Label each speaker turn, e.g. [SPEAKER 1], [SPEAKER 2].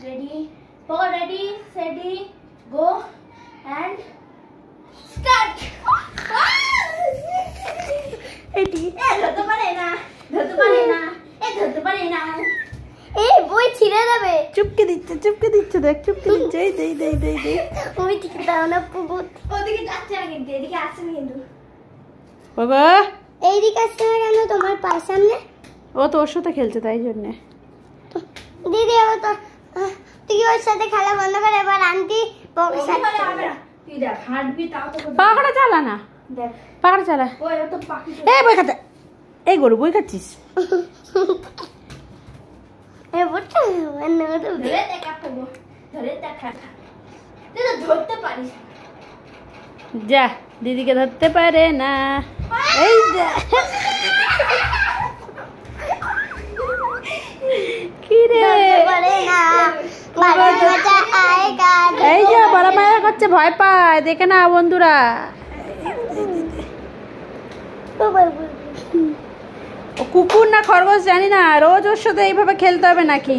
[SPEAKER 1] Ready? Pogo, ready, steady, go and start.
[SPEAKER 2] এটি
[SPEAKER 1] ধরতে পারে না, ধরতে পারে না, ধরতে পারে না।
[SPEAKER 2] এই বই ছিঁড়ে যাবে।
[SPEAKER 3] চুপকে দিচ্ছে দেখ, চুপকে দিচ্ছে। এই দে।
[SPEAKER 2] ওই দিকে দাও না পুকুর।
[SPEAKER 1] ওদিকে যাচ্ছে না কিন্তু, এদিকে আসছে না কিন্তু।
[SPEAKER 3] বাবা
[SPEAKER 2] এই দিকে আসছে না কেন তোমার পায়ের সামনে?
[SPEAKER 3] ও তো ওর সাথে খেলছে তাই জন্যে।
[SPEAKER 2] দিদি ও তো তুই ওর সাথে খেলা বন্ধ করে এবার আন্টি
[SPEAKER 1] ওখানে হবে না। তুই দেখ, হাঁটবি তাও তো করবি।
[SPEAKER 3] পাখাটা চালা না,
[SPEAKER 1] দেখ,
[SPEAKER 3] পাখাটা চালা।
[SPEAKER 1] ওই তো পাখি।
[SPEAKER 3] এই বই খাতে, এই গরু বই খাচ্ছিস।
[SPEAKER 2] এ বুঝছো না তো
[SPEAKER 1] ধরে দেখা করবো, ধরে দেখা। তুই তো ধরতে পারিস।
[SPEAKER 3] যা, দিদিকে ধরতে পারে না। এই যা, কি রে,
[SPEAKER 2] পারে না বাবা মজা আয়েগা।
[SPEAKER 3] এই যে বড় মায়ের করছে, ভয় পায়, দেখে না বন্ধুরা। ও কুকুর না খরগোশ জানি না, রোজ ওর সাথে এইভাবে খেলতে হবে নাকি?